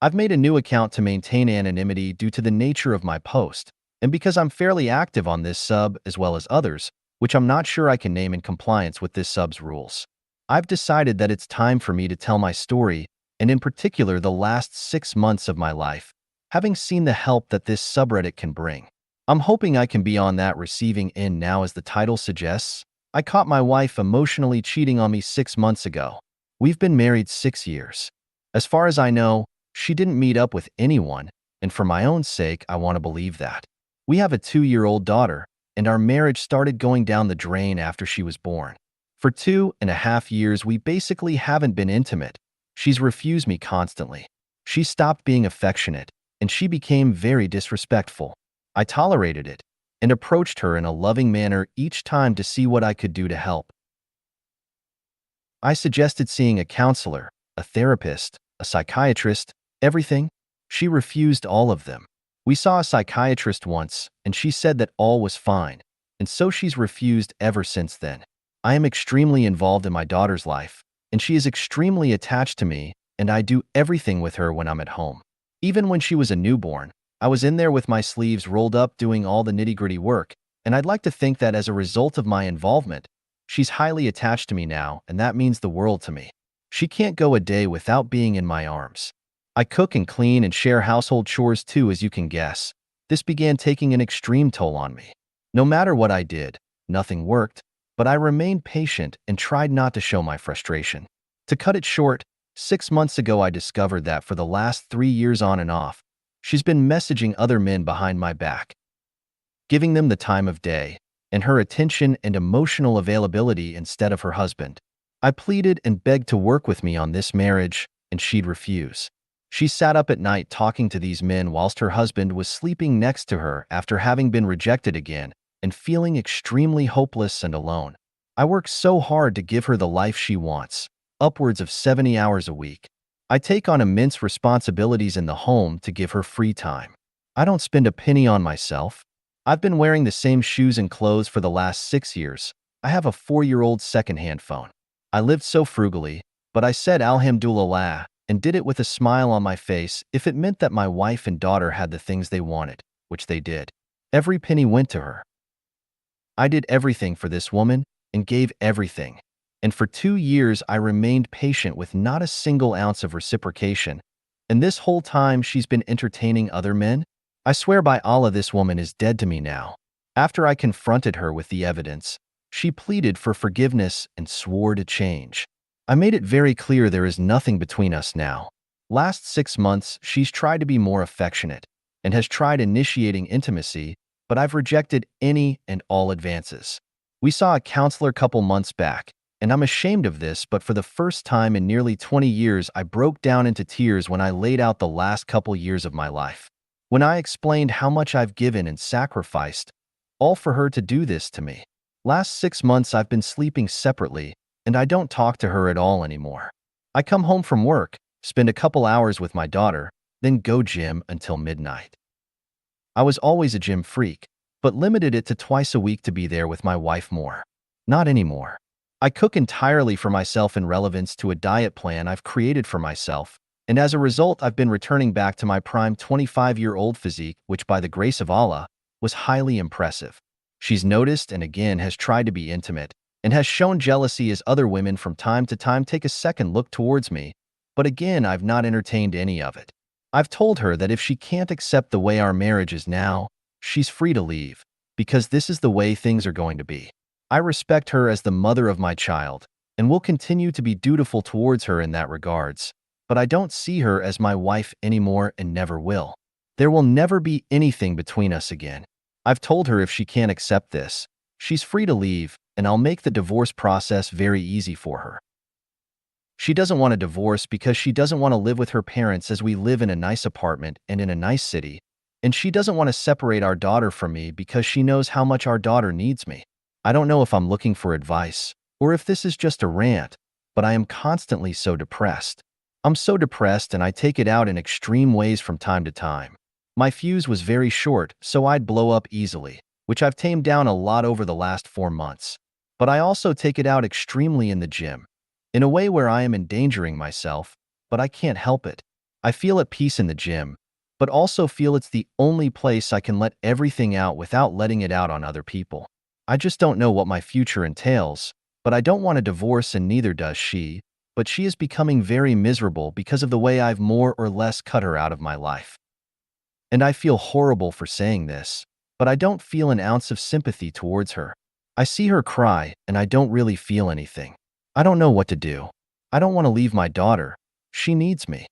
I've made a new account to maintain anonymity due to the nature of my post, and because I'm fairly active on this sub as well as others, which I'm not sure I can name in compliance with this sub's rules. I've decided that it's time for me to tell my story, and in particular the last 6 months of my life, having seen the help that this subreddit can bring. I'm hoping I can be on that receiving end now. As the title suggests, I caught my wife emotionally cheating on me 6 months ago. We've been married 6 years. As far as I know, she didn't meet up with anyone, and for my own sake, I want to believe that. We have a 2-year-old daughter, and our marriage started going down the drain after she was born. For 2.5 years, we basically haven't been intimate. She's refused me constantly. She stopped being affectionate, and she became very disrespectful. I tolerated it and approached her in a loving manner each time to see what I could do to help. I suggested seeing a counselor, a therapist, a psychiatrist, everything. She refused all of them. We saw a psychiatrist once, and she said that all was fine, and so she's refused ever since then. I am extremely involved in my daughter's life, and she is extremely attached to me, and I do everything with her when I'm at home. Even when she was a newborn, I was in there with my sleeves rolled up doing all the nitty-gritty work, and I'd like to think that as a result of my involvement, she's highly attached to me now, and that means the world to me. She can't go a day without being in my arms. I cook and clean and share household chores too, as you can guess. This began taking an extreme toll on me. No matter what I did, nothing worked, but I remained patient and tried not to show my frustration. To cut it short, 6 months ago I discovered that for the last 3 years on and off, she's been messaging other men behind my back, giving them the time of day and her attention and emotional availability instead of her husband. I pleaded and begged to work with me on this marriage, and she'd refuse. She sat up at night talking to these men whilst her husband was sleeping next to her after having been rejected again and feeling extremely hopeless and alone. I work so hard to give her the life she wants, upwards of 70 hours a week. I take on immense responsibilities in the home to give her free time. I don't spend a penny on myself. I've been wearing the same shoes and clothes for the last 6 years. I have a 4-year-old secondhand phone. I lived so frugally, but I said Alhamdulillah and did it with a smile on my face if it meant that my wife and daughter had the things they wanted, which they did. Every penny went to her. I did everything for this woman and gave everything. And for 2 years, I remained patient with not a single ounce of reciprocation. And this whole time, she's been entertaining other men? I swear by Allah, this woman is dead to me now. After I confronted her with the evidence, she pleaded for forgiveness and swore to change. I made it very clear there is nothing between us now. Last 6 months, she's tried to be more affectionate and has tried initiating intimacy, but I've rejected any and all advances. We saw a counselor a couple months back, and I'm ashamed of this, but for the first time in nearly 20 years, I broke down into tears when I laid out the last couple years of my life. When I explained how much I've given and sacrificed, all for her to do this to me. Last 6 months, I've been sleeping separately, and I don't talk to her at all anymore. I come home from work, spend a couple hours with my daughter, then go gym until midnight. I was always a gym freak, but limited it to twice a week to be there with my wife more. Not anymore. I cook entirely for myself in relevance to a diet plan I've created for myself, and as a result, I've been returning back to my prime 25-year-old physique, which by the grace of Allah, was highly impressive. She's noticed and again has tried to be intimate, and has shown jealousy as other women from time to time take a second look towards me, but again, I've not entertained any of it. I've told her that if she can't accept the way our marriage is now, she's free to leave, because this is the way things are going to be. I respect her as the mother of my child, and will continue to be dutiful towards her in that regards, but I don't see her as my wife anymore and never will. There will never be anything between us again. I've told her if she can't accept this, she's free to leave, and I'll make the divorce process very easy for her. She doesn't want a divorce because she doesn't want to live with her parents, as we live in a nice apartment and in a nice city, and she doesn't want to separate our daughter from me because she knows how much our daughter needs me. I don't know if I'm looking for advice or if this is just a rant, but I am constantly so depressed. I'm so depressed and I take it out in extreme ways from time to time. My fuse was very short, so I'd blow up easily, which I've tamed down a lot over the last 4 months. But I also take it out extremely in the gym, in a way where I am endangering myself, but I can't help it. I feel at peace in the gym, but also feel it's the only place I can let everything out without letting it out on other people. I just don't know what my future entails, but I don't want a divorce and neither does she, but she is becoming very miserable because of the way I've more or less cut her out of my life. And I feel horrible for saying this, but I don't feel an ounce of sympathy towards her. I see her cry, and I don't really feel anything. I don't know what to do. I don't want to leave my daughter. She needs me.